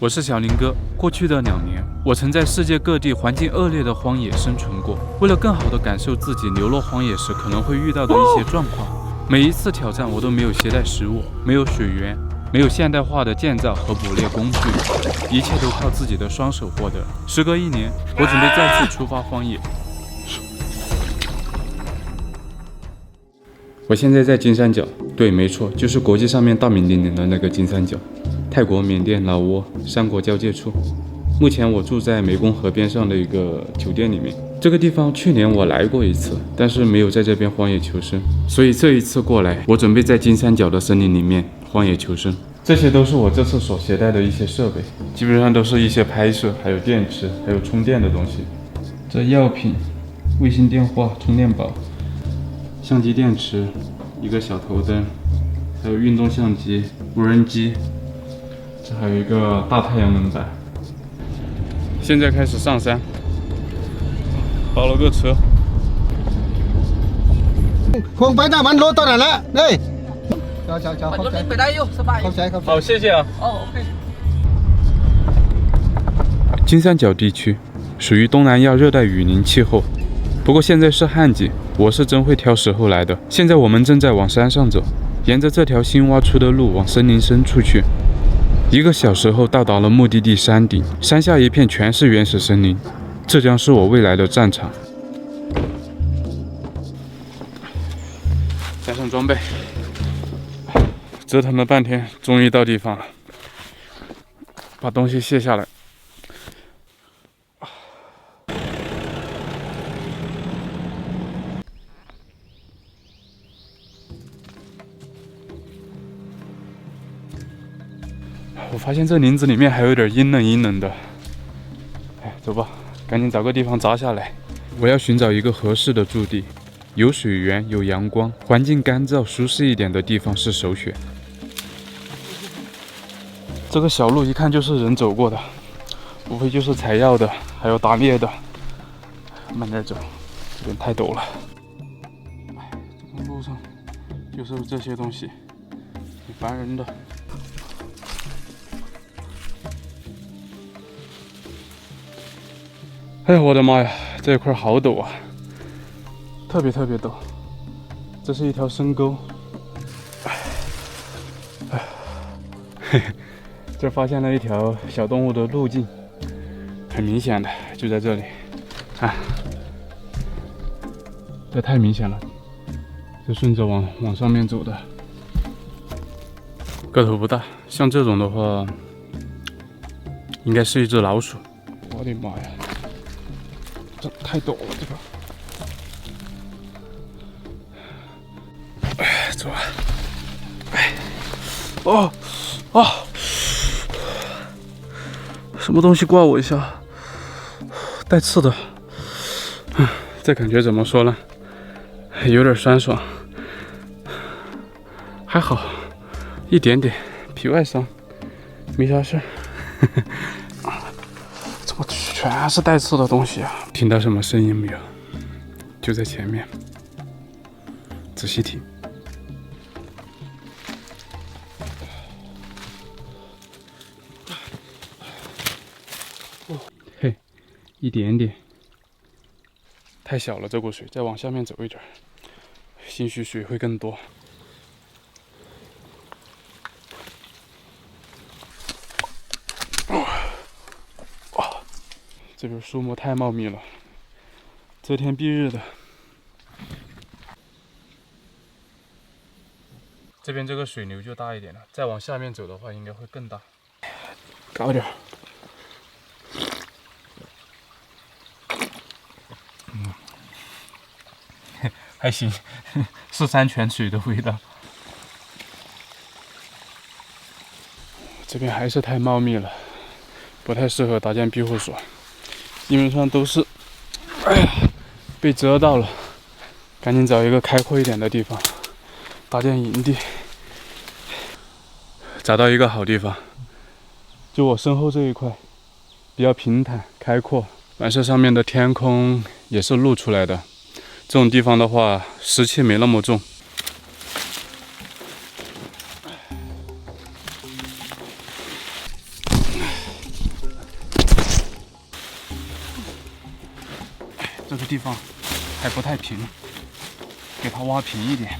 我是小林哥。过去的2年，我曾在世界各地环境恶劣的荒野生存过。为了更好地感受自己流落荒野时可能会遇到的一些状况，每一次挑战我都没有携带食物，没有水源，没有现代化的建造和捕猎工具，一切都靠自己的双手获得。时隔1年，我准备再次出发荒野。我现在在金三角，对，没错，就是国际上面大名鼎鼎的那个金三角。泰国、缅甸、老挝3国交界处。目前我住在湄公河边上的一个酒店里面。这个地方去年我来过一次，但是没有在这边荒野求生，所以这一次过来，我准备在金三角的森林里面荒野求生。这些都是我这次所携带的一些设备，基本上都是一些拍摄，还有电池，还有充电的东西。这药品、卫星电话、充电宝、相机电池、一个小头灯，还有运动相机、无人机。这还有一个大太阳能板。现在开始上山，包了个车。คงไปหน้ามันรถตอนนั้นแหละนี่เจ้าเข้าใจไปได้อยู่สบายเข้าใจ好，谢谢啊。哦 OK。金三角地区属于东南亚热带雨林气候，不过现在是旱季，我是真会挑时候来的。现在我们正在往山上走，沿着这条新挖出的路往森林深处去。1个小时后到达了目的地山顶，山下一片全是原始森林，这将是我未来的战场。带上装备，折腾了半天，终于到地方了。把东西卸下来。我发现这林子里面还有点阴冷阴冷的，哎，走吧，赶紧找个地方扎下来。我要寻找一个合适的驻地，有水源、有阳光、环境干燥、舒适一点的地方是首选。这个小路一看就是人走过的，无非就是采药的，还有打猎的。慢点走，这边太陡了。哎，这个路上就是这些东西，挺烦人的。哎呀，我的妈呀，这一块好陡啊，特别陡。这是一条深沟，这发现了一条小动物的路径，很明显的就在这里，看，这太明显了，就顺着往上面走的，个头不大，像这种的话，应该是一只老鼠。我的妈呀！这太陡了，这个。哎，走啊！哎，什么东西挂我一下？带刺的。这感觉怎么说呢？有点酸爽，还好，一点点皮外伤，没啥事儿。我全是带刺的东西啊！听到什么声音没有？就在前面，仔细听。嘿，一点点，太小了这股水，再往下面走一点，兴许水会更多。这边树木太茂密了，遮天蔽日的。这边这个水流就大一点了，再往下面走的话，应该会更大。高点。还行，是山泉水的味道。这边还是太茂密了，不太适合搭建庇护所。基本上都是，哎呀，被遮到了，赶紧找一个开阔一点的地方搭建营地。找到一个好地方，就我身后这一块，比较平坦开阔，完事上面的天空也是露出来的。这种地方的话，湿气没那么重。这个地方还不太平，给它挖平一点。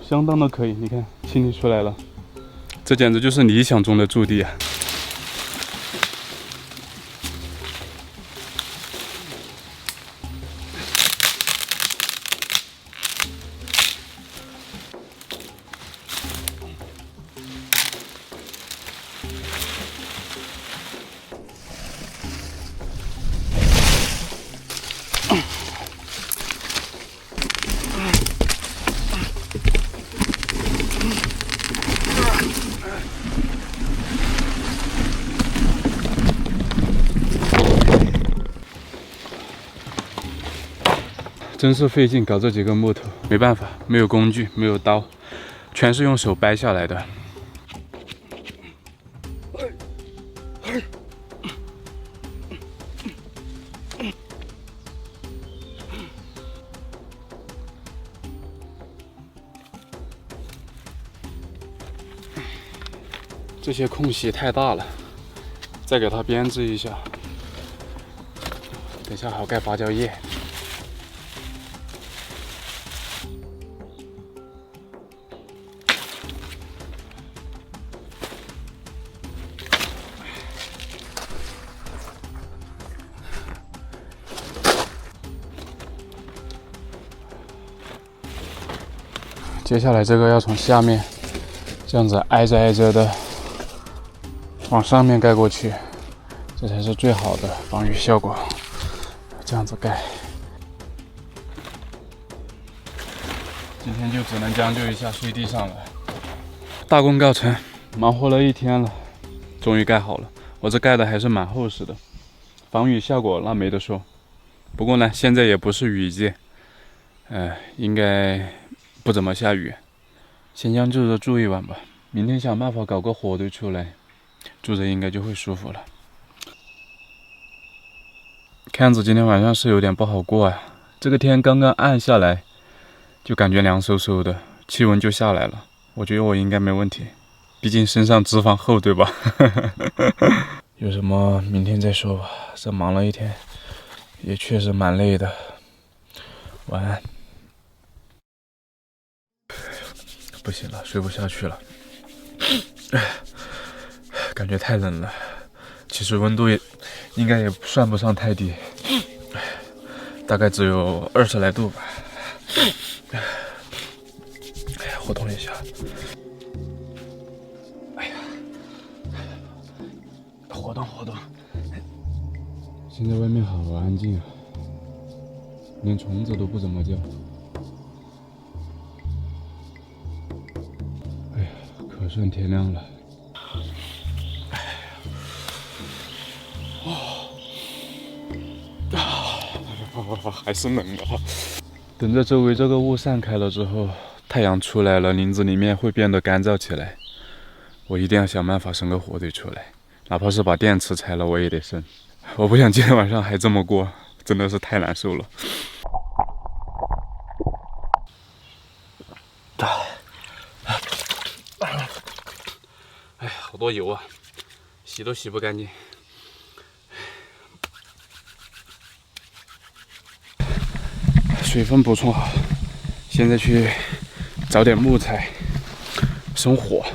相当的可以，你看清理出来了，这简直就是理想中的驻地啊！真是费劲搞这几根木头，没办法，没有工具，没有刀，全是用手掰下来的。这些空隙太大了，再给它编织一下，等下还要盖芭蕉叶。接下来这个要从下面这样子挨着挨着的往上面盖过去，这才是最好的防雨效果。这样子盖，今天就只能将就一下睡地上了。大功告成，忙活了一天了，终于盖好了。我这盖的还是蛮厚实的，防雨效果那没得说。不过呢，现在也不是雨季，应该不怎么下雨，先将就着住一晚吧。明天想办法搞个火堆出来，住着应该就会舒服了。看样子今天晚上是有点不好过呀。这个天刚刚暗下来，就感觉凉飕飕的，气温就下来了。我觉得我应该没问题，毕竟身上脂肪厚，对吧？有什么明天再说吧。这忙了一天，也确实蛮累的。晚安。不行了，睡不下去了，感觉太冷了。其实温度应该也算不上太低，大概只有20来度吧。哎呀，活动一下。哎呀，活动活动。现在外面好安静啊，连虫子都不怎么叫。可算天亮了。还是冷啊！等着周围这个雾散开了之后，太阳出来了，林子里面会变得干燥起来。我一定要想办法生个火堆出来，哪怕是把电池拆了，我也得生。我不想今天晚上还这么过，真的是太难受了。哎呀，好多油啊，洗都洗不干净。水分补充好，现在去找点木材生火。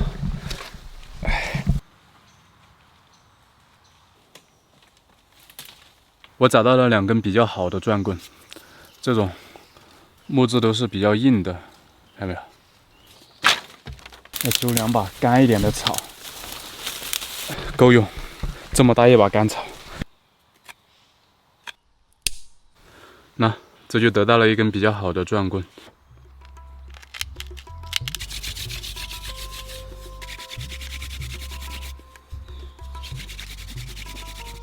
我找到了2根比较好的转棍，这种木质都是比较硬的，看到没有？再修2把干一点的草，够用。这么大一把干草，那这就得到了一根比较好的转棍。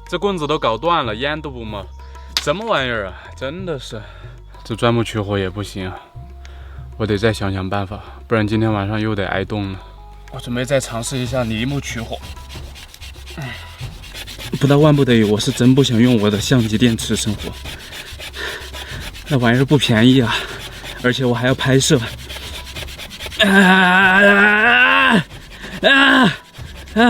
这棍子都搞断了，烟都不冒，什么玩意儿啊！真的是，这钻木取火也不行啊，我得再想想办法，不然今天晚上又得挨冻了。我准备再尝试一下泥木取火。不到万不得已，我是真不想用我的相机电池生火，那玩意儿不便宜啊，而且我还要拍摄。着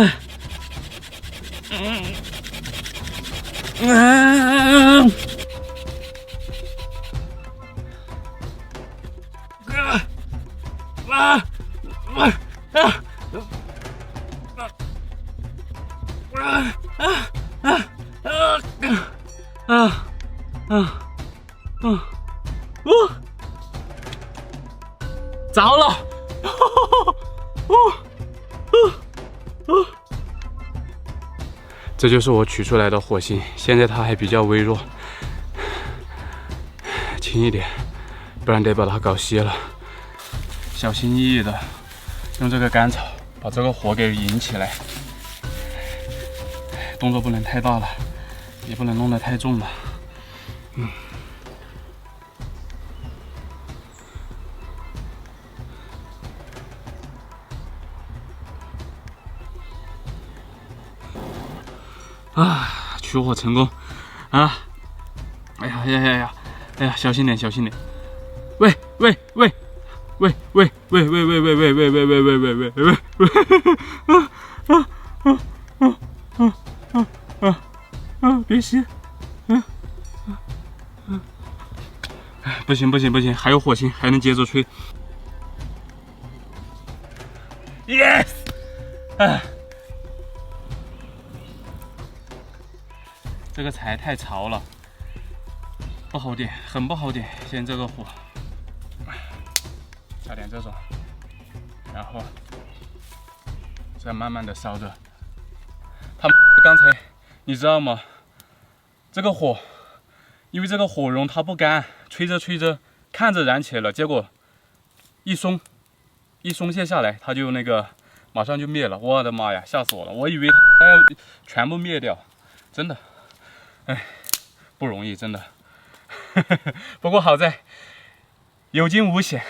了！这就是我取出来的火星，现在它还比较微弱，轻一点，不然得把它搞熄了。小心翼翼的用这个干草把这个火给引起来，动作不能太大了，也不能弄得太重了。取火成功啊！哎呀，小心点，小心点！喂！别熄！不行，还有火星，还能接着吹。Yes！ 这个柴太潮了，不好点，很不好点。现在这个火，加点这种，然后再慢慢的烧着。刚才你知道吗？这个火，因为这个火绒它不干，吹着看着燃起来了，结果一松懈下来，它就那个马上就灭了。我的妈呀，吓死我了！我以为它要全部灭掉，真的。哎，不容易，真的。不过好在有惊无险，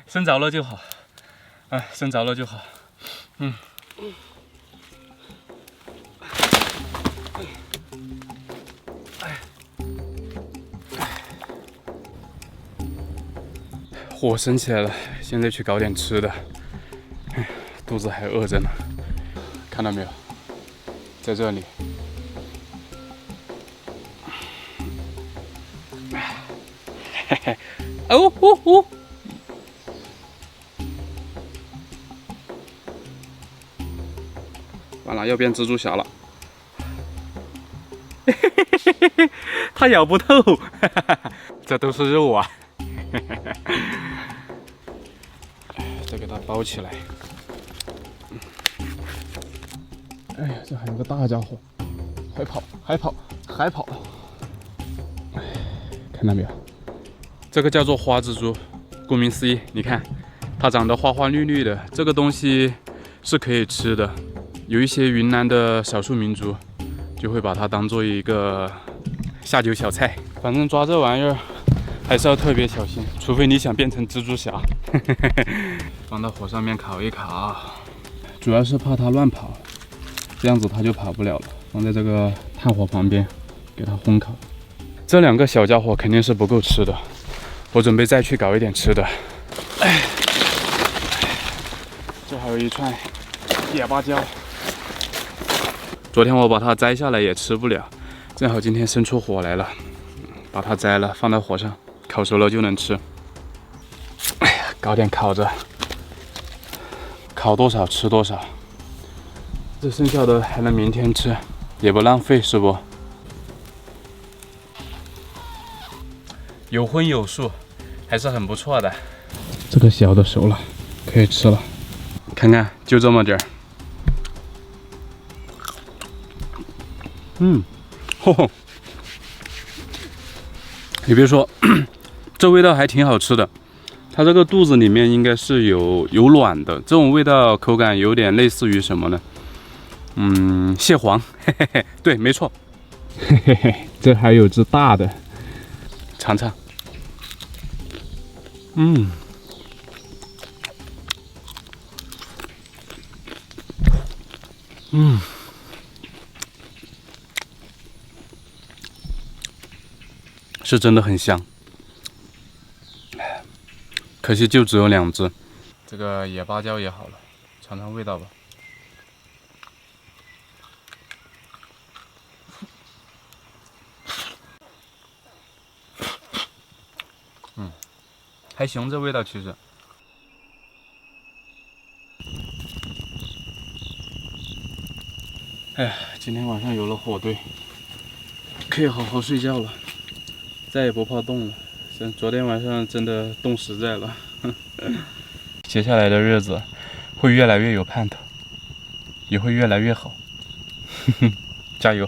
生着了就好。生着了就好。火升起来了，现在去搞点吃的。肚子还饿着呢，看到没有？在这里。哦！完了，要变蜘蛛侠了。它咬不透，这都是肉啊！再给它包起来。哎呀，这还有个大家伙，还跑！看到没有？这个叫做花蜘蛛，顾名思义，你看，它长得花花绿绿的，这个东西是可以吃的。有一些云南的少数民族就会把它当做一个下酒小菜。反正抓这玩意儿还是要特别小心，除非你想变成蜘蛛侠。放到火上面烤一烤，主要是怕它乱跑，这样子它就跑不了了。放在这个炭火旁边，给它烘烤。这两个小家伙肯定是不够吃的。我准备再去搞一点吃的。这还有一串野芭蕉，昨天我把它摘下来也吃不了，正好今天生出火来了，把它摘了放在火上，烤熟了就能吃。搞点烤着，烤多少吃多少，这剩下的还能明天吃，也不浪费，是不？有荤有素，还是很不错的。这个小的熟了，可以吃了。看看，就这么点儿。你别说，这味道还挺好吃的。它这个肚子里面应该是有卵的，这种味道口感有点类似于什么呢？蟹黄，对，没错。这还有只大的，尝尝。是真的很香，可惜就只有2只。这个野芭蕉也好了，尝尝味道吧。还行，这味道其实。哎呀，今天晚上有了火堆，可以好好睡觉了，再也不怕冻了。昨天晚上真的冻实在了。接下来的日子会越来越有盼头，也会越来越好。加油！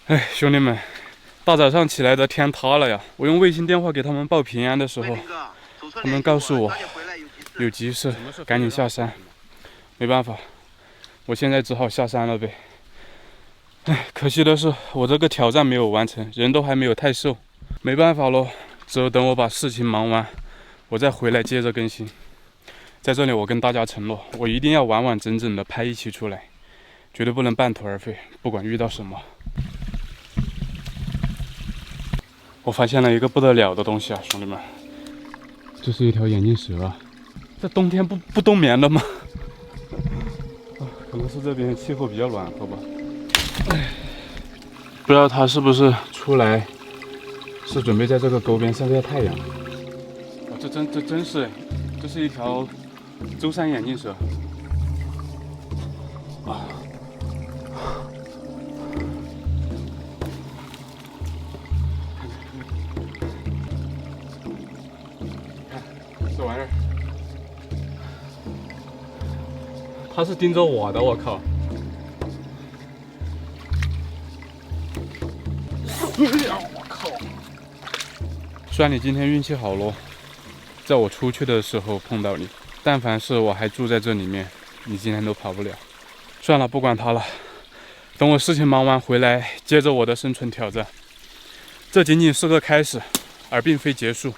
哎，兄弟们，大早上起来的天塌了呀！我用卫星电话给他们报平安的时候，他们告诉我有急事，赶紧下山。没办法，我现在只好下山了呗。哎，可惜的是我这个挑战没有完成，人都还没有太瘦，没办法咯，只有等我把事情忙完，我再回来接着更新。在这里，我跟大家承诺，我一定要完完整整的拍一期出来，绝对不能半途而废，不管遇到什么。我发现了一个不得了的东西啊，兄弟们，这是一条眼镜蛇啊！这冬天不冬眠的吗？可能是这边气候比较暖和吧。不知道它是不是出来，是准备在这个沟边晒晒太阳。哦，这真是，这是一条舟山眼镜蛇。啊！看这玩意儿，它是盯着我的，我靠！哎呀，我靠！算你今天运气好咯，在我出去的时候碰到你。但凡是我还住在这里面，你今天都跑不了。算了，不管它了。等我事情忙完回来，接着我的生存挑战。这仅仅是个开始，而并非结束。